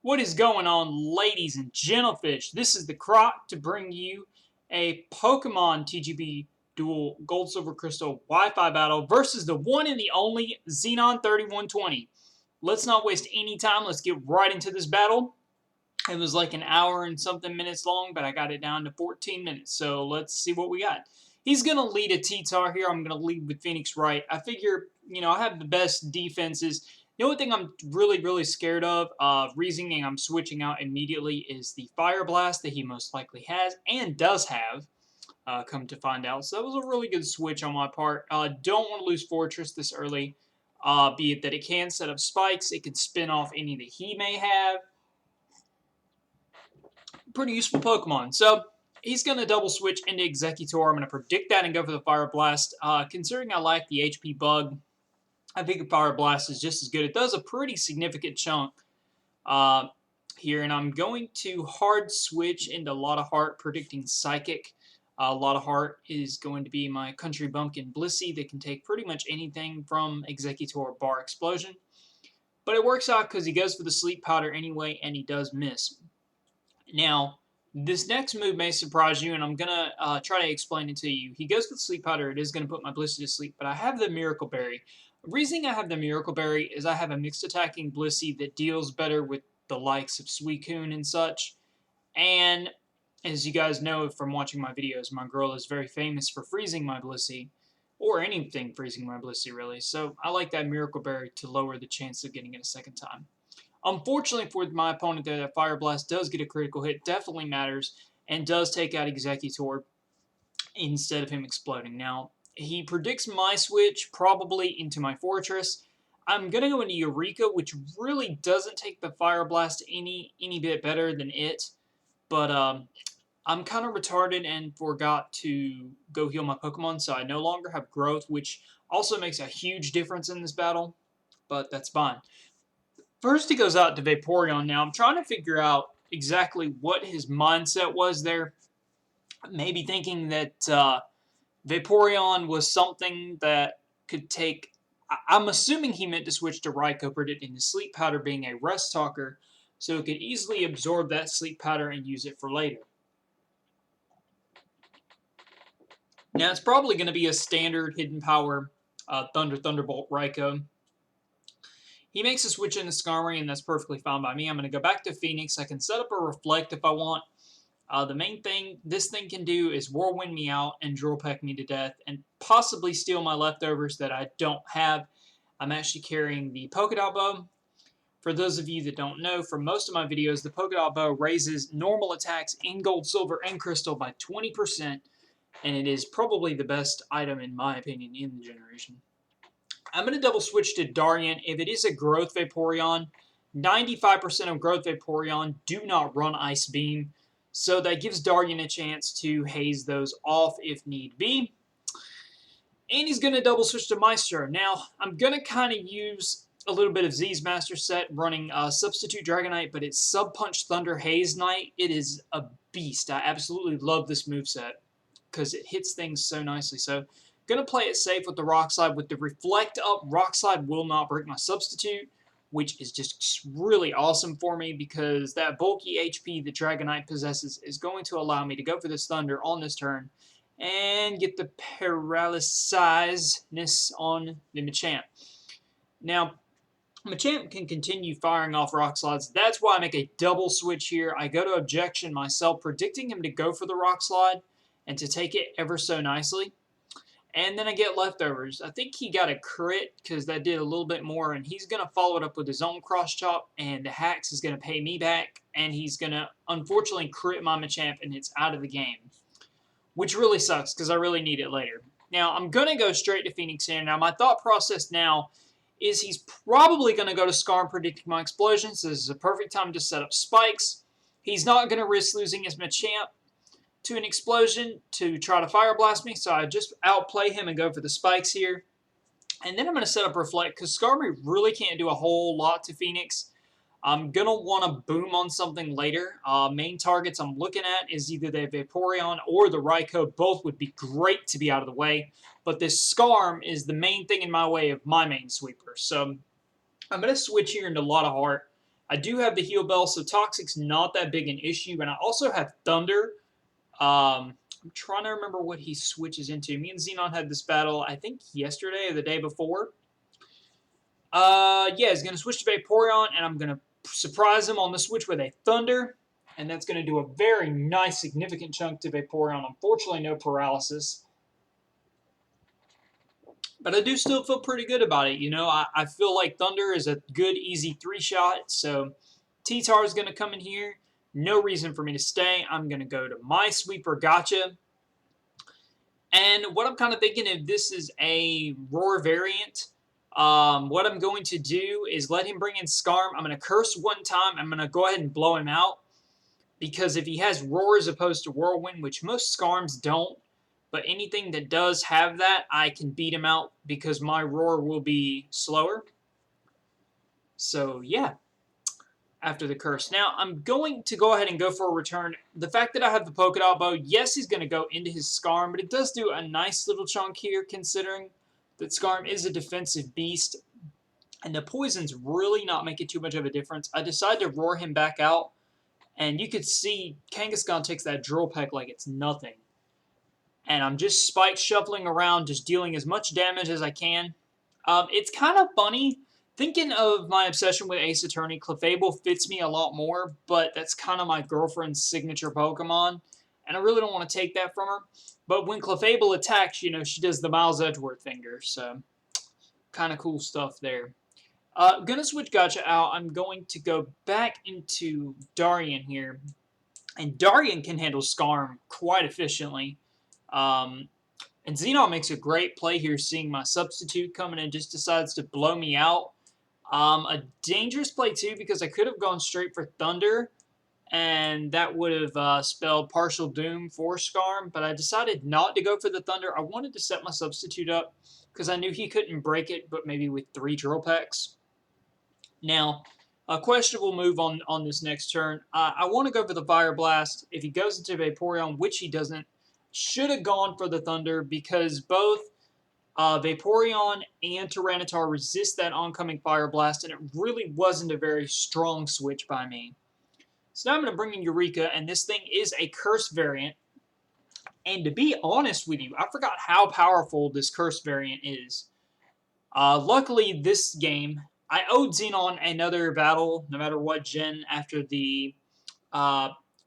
What is going on, ladies and gentlefish? This is the Croc to bring you a Pokemon TGB Dual Gold Silver Crystal Wi-Fi battle versus the one and the only Xenon 3120. Let's not waste any time. Let's get right into this battle. It was like an hour and something minutes long, but I got it down to 14 minutes. So let's see what we got. He's going to lead a T-Tar here. I'm going to lead with Phoenix Wright. I figure, I have the best defenses. The only thing I'm really scared of, reasoning I'm switching out immediately, is the Fire Blast that he most likely has and does have, come to find out. So that was a really good switch on my part. Don't want to lose Fortress this early, be it that it can set up spikes, it can spin off any that he may have. Pretty useful Pokemon. So he's going to double switch into Executor. I'm going to predict that and go for the Fire Blast. Considering I like the HP bug, I think Fire Blast is just as good. It does a pretty significant chunk here, and I'm going to hard switch into a lot of Heart, predicting Psychic. A lot of Heart is going to be my Country Bumpkin Blissey that can take pretty much anything from Executor bar Explosion. But it works out because he goes for the Sleep Powder anyway, and he does miss. Now, this next move may surprise you, and I'm going to try to explain it to you. He goes for the Sleep Powder. It is going to put my Blissey to sleep, but I have the Miracle Berry. The reason I have the Miracle Berry is I have a mixed attacking Blissey that deals better with the likes of Suicune and such. And as you guys know from watching my videos, my girl is very famous for freezing my Blissey, or anything freezing my Blissey, really. So I like that Miracle Berry to lower the chance of getting it a second time. Unfortunately for my opponent, that Fire Blast does get a critical hit, definitely matters, and does take out Executor instead of him exploding. Now, he predicts my switch probably into my Fortress. I'm going to go into Eureka, which really doesn't take the Fire Blast any bit better than it. But I'm kind of retarded and forgot to go heal my Pokemon, so I no longer have Growth, which also makes a huge difference in this battle. But that's fine. First, he goes out to Vaporeon. Now, I'm trying to figure out exactly what his mindset was there. Maybe thinking that Vaporeon was something that could take... I'm assuming he meant to switch to Raikou, predicting the Sleep Powder being a Rest Talker, so it could easily absorb that Sleep Powder and use it for later. Now, it's probably going to be a standard Hidden Power Thunderbolt Raikou. He makes a switch into Skarmory, and that's perfectly fine by me. I'm going to go back to Phoenix. I can set up a Reflect if I want. The main thing this thing can do is Whirlwind me out and Drill Peck me to death, and possibly steal my leftovers that I don't have. I'm actually carrying the Polka Dot Bow. For those of you that don't know, for most of my videos, the Polka Dot Bow raises normal attacks in Gold, Silver, and Crystal by 20%, and it is probably the best item, in my opinion, in the generation. I'm going to double switch to Darien. If it is a Growth Vaporeon, 95% of Growth Vaporeon do not run Ice Beam, so that gives Darien a chance to haze those off if need be. And he's going to double switch to Maestro. Now, I'm going to kind of use a little bit of Z's Master Set running Substitute Dragonite, but it's Sub Punch Thunder Haze Knight. It is a beast. I absolutely love this moveset because it hits things so nicely. So, going to play it safe with the Rock Slide. With the Reflect up, Rock Slide will not break my Substitute, which is just really awesome for me because that bulky HP that Dragonite possesses is going to allow me to go for this Thunder on this turn and get the Paralysis-ness on the Machamp. Now, Machamp can continue firing off Rock Slides. That's why I make a double switch here. I go to Objection myself, predicting him to go for the Rock Slide and to take it ever so nicely. And then I get leftovers. I think he got a crit because that did a little bit more. And he's going to follow it up with his own Cross Chop. And the Hax is going to pay me back. And he's going to, unfortunately, crit my Machamp. And it's out of the game. Which really sucks because I really need it later. Now, I'm going to go straight to Phoenix here. Now, my thought process now is he's probably going to go to Skarm, predicting my explosion. So this is a perfect time to set up spikes. He's not going to risk losing his Machamp to an explosion to try to Fire Blast me, so I just outplay him and go for the spikes here. And then I'm going to set up Reflect, because Skarmory really can't do a whole lot to Phoenix. I'm going to want to boom on something later. Main targets I'm looking at is either the Vaporeon or the Raikou. Both would be great to be out of the way, but this Skarm is the main thing in my way of my main sweeper. So I'm going to switch here into a lot of Heart. I do have the Heal Bell, so Toxic's not that big an issue. And I also have Thunder. I'm trying to remember what he switches into. Me and Xenon had this battle, I think, yesterday or the day before. Yeah, he's going to switch to Vaporeon, and I'm going to surprise him on the switch with a Thunder. And that's going to do a very nice, significant chunk to Vaporeon. Unfortunately, no paralysis. But I do still feel pretty good about it. You know, I feel like Thunder is a good, easy 3-shot. So T-Tar is going to come in here. No reason for me to stay. I'm going to go to my Sweeper Gotcha. And what I'm kind of thinking, if this is a Roar variant, what I'm going to do is let him bring in Scarm. I'm going to curse one time. I'm going to go ahead and blow him out. Because if he has Roar as opposed to Whirlwind, which most Scarms don't, but anything that does have that, I can beat him out because my Roar will be slower. So, yeah. After the curse. Now, I'm going to go ahead and go for a return. The fact that I have the Polka Dot Bow, yes, he's going to go into his Scarm, but it does do a nice little chunk here, considering that Scarm is a defensive beast. And the poisons really not making too much of a difference. I decided to roar him back out, and you could see Kangaskhan takes that Drill Peck like it's nothing. And I'm just spike shuffling around, just dealing as much damage as I can. It's kind of funny. Thinking of my obsession with Ace Attorney, Clefable fits me a lot more, but that's kind of my girlfriend's signature Pokemon, and I really don't want to take that from her. But when Clefable attacks, you know, she does the Miles Edgeworth finger, so kind of cool stuff there. Gonna switch Gotcha out. I'm going to go back into Darien here, and Darien can handle Scarm quite efficiently. And Xenon makes a great play here, seeing my substitute coming in, just decides to blow me out. A dangerous play, too, because I could have gone straight for Thunder, and that would have spelled partial doom for Scarm, but I decided not to go for the Thunder. I wanted to set my substitute up because I knew he couldn't break it, but maybe with 3 Drill Pecks. Now, a questionable move on this next turn. I want to go for the Fire Blast. If he goes into Vaporeon, which he doesn't, should have gone for the Thunder because both Vaporeon and Tyranitar resist that oncoming Fire Blast, and it really wasn't a very strong switch by me. So now I'm going to bring in Eureka, and this thing is a Curse variant. And to be honest with you, I forgot how powerful this Curse variant is. Luckily, this game, I owed Xenon another battle, no matter what gen, after the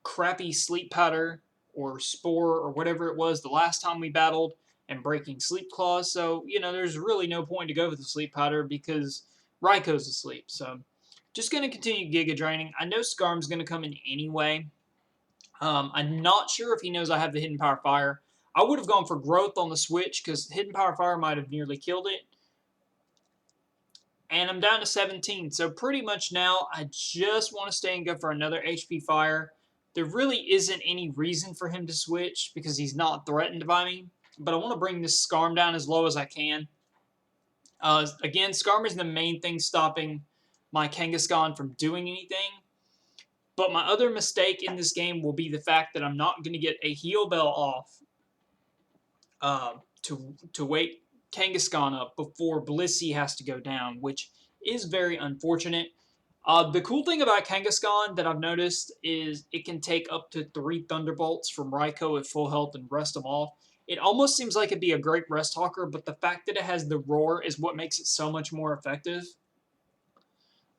crappy Sleep Powder or Spore or whatever it was the last time we battled, and breaking Sleep Claws. So, you know, there's really no point to go with the Sleep Powder because Raikou asleep. So, just going to continue Giga Draining. I know Scarm's going to come in anyway. I'm not sure if he knows I have the Hidden Power Fire. I would have gone for Growth on the switch because Hidden Power Fire might have nearly killed it. And I'm down to 17. So, pretty much now, I just want to stay and go for another HP Fire. There really isn't any reason for him to switch because he's not threatened by me. But I want to bring this Scarm down as low as I can. Again, Scarm is the main thing stopping my Kangaskhan from doing anything. But my other mistake in this game will be the fact that I'm not going to get a Heal Bell off to wake Kangaskhan up before Blissey has to go down, which is very unfortunate. The cool thing about Kangaskhan that I've noticed is it can take up to 3 Thunderbolts from Raikou at full health and rest him off. It almost seems like it'd be a great rest talker, but the fact that it has the Roar is what makes it so much more effective.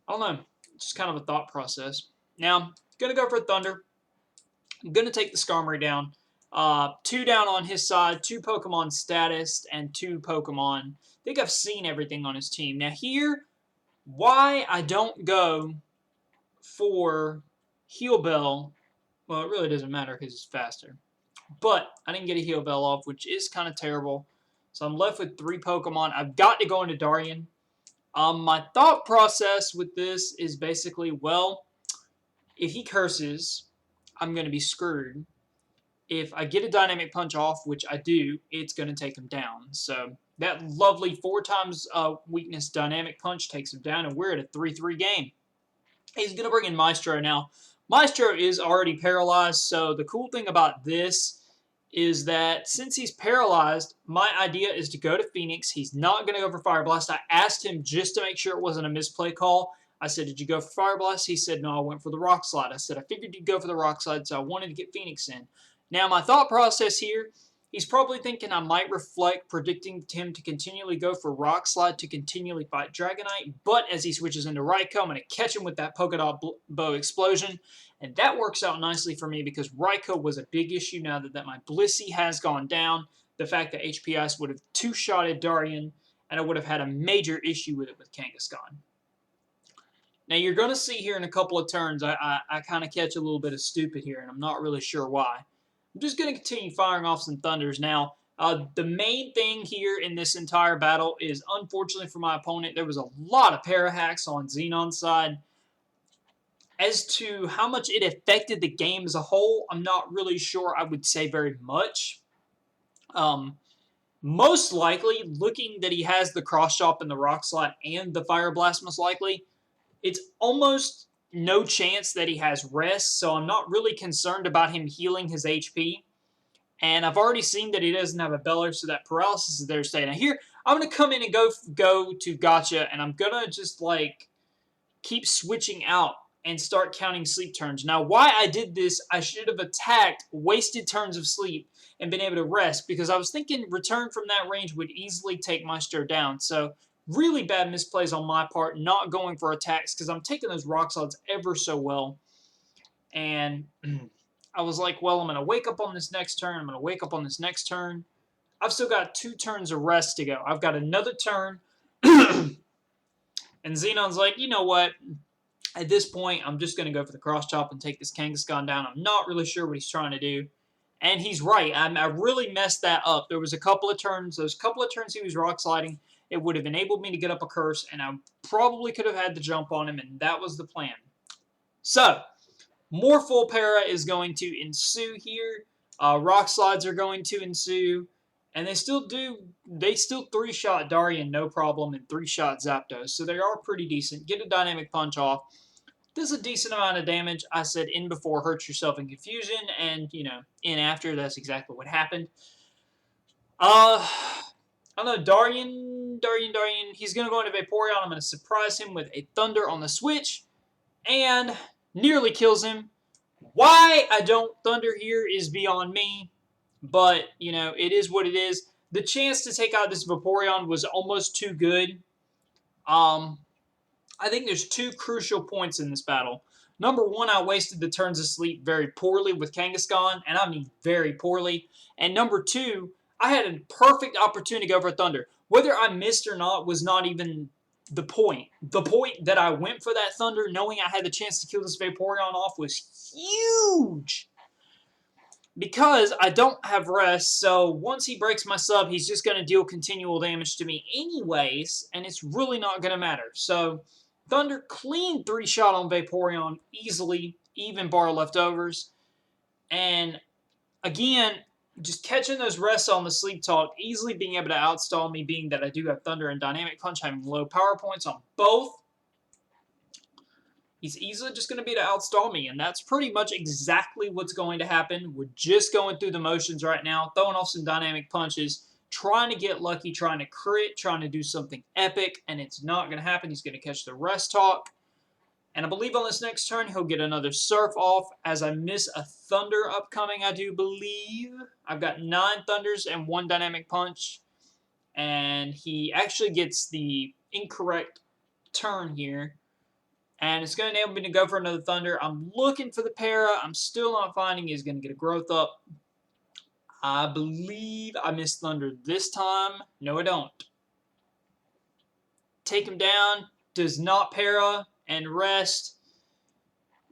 I don't know. Just kind of a thought process. Now, going to go for Thunder. I'm going to take the Skarmory down. 2 down on his side, 2 Pokemon status, and 2 Pokemon. I think I've seen everything on his team. Now here, why I don't go for Heal Bell, well, it really doesn't matter because it's faster. But I didn't get a Heal Bell off, which is kind of terrible. So I'm left with 3 Pokemon. I've got to go into Darien. My thought process with this is basically, well, if he curses, I'm going to be screwed. If I get a Dynamic Punch off, which I do, it's going to take him down. So that lovely 4 times weakness Dynamic Punch takes him down, and we're at a 3-3 game. He's going to bring in Maestro now. Maestro is already paralyzed, so the cool thing about this is that since he's paralyzed, my idea is to go to Phoenix. He's not going to go for Fire Blast. I asked him just to make sure it wasn't a misplay call. I said, did you go for Fire Blast? He said, no, I went for the Rock Slide. I said, I figured you'd go for the Rock Slide, so I wanted to get Phoenix in. Now, my thought process here, he's probably thinking I might reflect predicting him to continually go for Rock Slide to continually fight Dragonite, but as he switches into Raikou, I'm going to catch him with that Polka Dot Bow Explosion, and that works out nicely for me because Raikou was a big issue now that my Blissey has gone down. The fact that HP Ice would have two-shotted Darien, and I would have had a major issue with it with Kangaskhan. Now, you're going to see here in a couple of turns, I kind of catch a little bit of stupid here, and I'm not really sure why. I'm just going to continue firing off some Thunders. Now, the main thing here in this entire battle is, unfortunately for my opponent, there was a lot of Parahacks on Xenon's side. As to how much it affected the game as a whole, I'm not really sure. I would say very much. Most likely, looking that he has the Cross Chop and the Rock Slide and the Fire Blast most likely, it's almost no chance that he has rest, so I'm not really concerned about him healing his HP. And I've already seen that he doesn't have a Beller, so that paralysis is there to stay. Now here, I'm going to come in and go to Gotcha, and I'm going to just, like, keep switching out and start counting sleep turns. Now, why I did this, I should have attacked, wasted turns of sleep, and been able to rest, because I was thinking return from that range would easily take my stir down. So, really bad misplays on my part, not going for attacks, because I'm taking those Rock Slides ever so well. And I was like, well, I'm going to wake up on this next turn, I'm going to wake up on this next turn. I've still got 2 turns of rest to go. I've got another turn. And Xenon's like, you know what? At this point, I'm just going to go for the Cross Chop and take this Kangaskhan down. I'm not really sure what he's trying to do. And he's right. I really messed that up. There was a couple of turns. Those couple of turns he was Rock Sliding. It would have enabled me to get up a Curse, and I probably could have had the jump on him, and that was the plan. So, more full para is going to ensue here. Rock Slides are going to ensue. And they still 3-shot Darien, no problem, and 3-shot Zapdos. So they are pretty decent. Get a Dynamic Punch off. Does a decent amount of damage. I said in before, hurt yourself in confusion, and, you know, in after, that's exactly what happened. I don't know, Darien, he's going to go into Vaporeon. I'm going to surprise him with a Thunder on the switch, and nearly kills him. Why I don't Thunder here is beyond me. But, you know, it is what it is. The chance to take out this Vaporeon was almost too good. I think there's 2 crucial points in this battle. Number 1, I wasted the turns of sleep very poorly with Kangaskhan, and I mean very poorly. And number 2, I had a perfect opportunity to go for Thunder. Whether I missed or not was not even the point. The point that I went for that Thunder, knowing I had the chance to kill this Vaporeon off, was huge. Because I don't have rest, so once he breaks my sub, he's just going to deal continual damage to me anyways, and it's really not going to matter. So, Thunder clean 3-shot on Vaporeon easily, even bar leftovers. And, again, just catching those rests on the Sleep Talk, easily being able to outstall me, being that I do have Thunder and Dynamic Punch, having low power points on both. He's easily just going to be able to outstall me, and that's pretty much exactly what's going to happen. We're just going through the motions right now, throwing off some Dynamic Punches, trying to get lucky, trying to crit, trying to do something epic, and it's not going to happen. He's going to catch the Rest Talk, and I believe on this next turn he'll get another Surf off, as I miss a Thunder upcoming, I do believe. I've got 9 Thunders and 1 Dynamic Punch, and he actually gets the incorrect turn here. And it's going to enable me to go for another Thunder. I'm looking for the para. I'm still not finding he's going to get a Growth Up. I believe I missed Thunder this time. No, I don't. Take him down. Does not para and rest.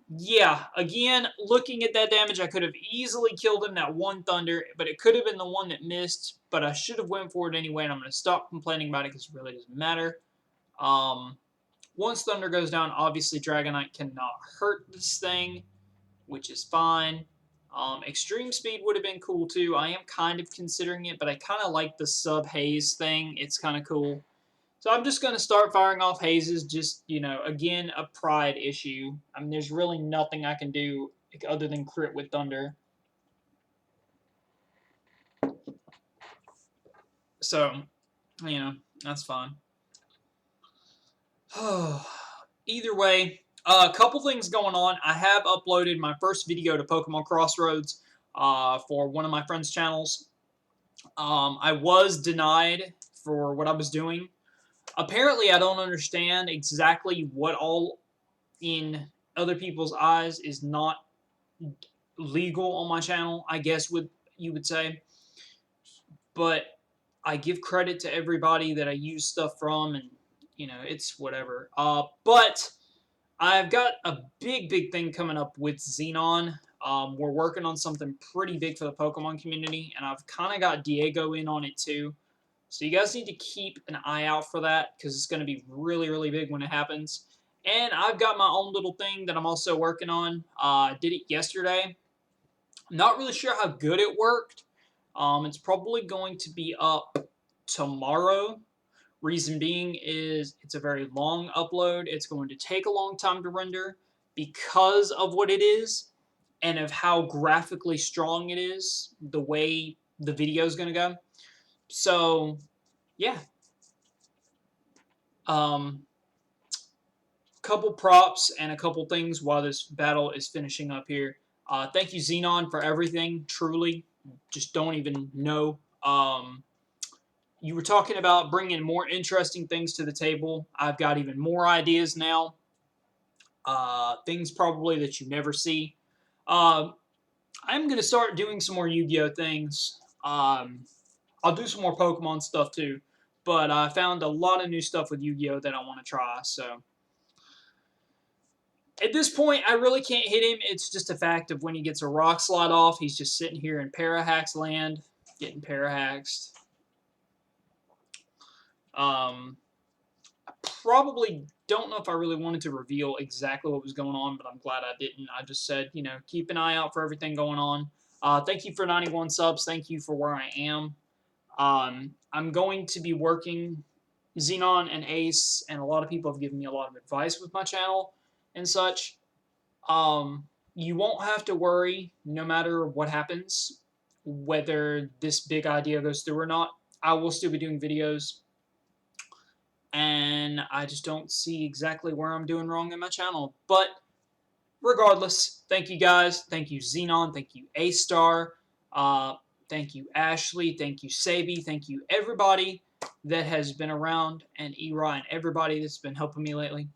Yeah, again, looking at that damage, I could have easily killed him, that 1 Thunder, but it could have been the one that missed, but I should have went for it anyway, and I'm going to stop complaining about it because it really doesn't matter. Once Thunder goes down, obviously Dragonite cannot hurt this thing, which is fine. Extreme Speed would have been cool too. I am kind of considering it, but I kind of like the sub-haze thing. It's kind of cool. So I'm just going to start firing off hazes, just, you know, again, a pride issue. I mean, there's really nothing I can do other than crit with Thunder. So, you know, that's fine. either way, a couple things going on. I have uploaded my first video to Pokemon Crossroads for one of my friends' channels. I was denied for what I was doing. Apparently, I don't understand exactly what all in other people's eyes is not legal on my channel, I guess you would say. But I give credit to everybody that I use stuff from, and it's whatever. But I've got a big thing coming up with Xenon. We're working on something pretty big for the Pokemon community, and I've kind of got Diego in on it too. So you guys need to keep an eye out for that because it's going to be really big when it happens. And I've got my own little thing that I'm also working on. I did it yesterday. I'm not really sure how good it worked. It's probably going to be up tomorrow. Reason being is it's a very long upload. It's going to take a long time to render because of what it is and of how graphically strong it is, the way the video is going to go. So, yeah. Couple props and a couple things while this battle is finishing up here. Thank you, Xenon, for everything. Truly, just don't even know. You were talking about bringing more interesting things to the table. I've got even more ideas now. Things probably that you never see. I'm going to start doing some more Yu-Gi-Oh things. I'll do some more Pokemon stuff too. But I found a lot of new stuff with Yu-Gi-Oh that I want to try. So at this point, I really can't hit him. It's just a fact of when he gets a rock slide off, he's just sitting here in Parahax land, getting Parahaxed. I probably don't know if I really wanted to reveal exactly what was going on, but I'm glad I didn't. I just said, keep an eye out for everything going on. Thank you for 91 subs. Thank you for where I am. I'm going to be working Xenon and Ace, and a lot of people have given me a lot of advice with my channel and such. You won't have to worry no matter what happens, whether this big idea goes through or not. I will still be doing videos, and I just don't see exactly where I'm doing wrong in my channel. But regardless, thank you guys. Thank you, Xenon. Thank you, A-Star. Thank you, Ashley. Thank you, Sabi. Thank you, everybody that has been around, and E-Ra, and everybody that's been helping me lately.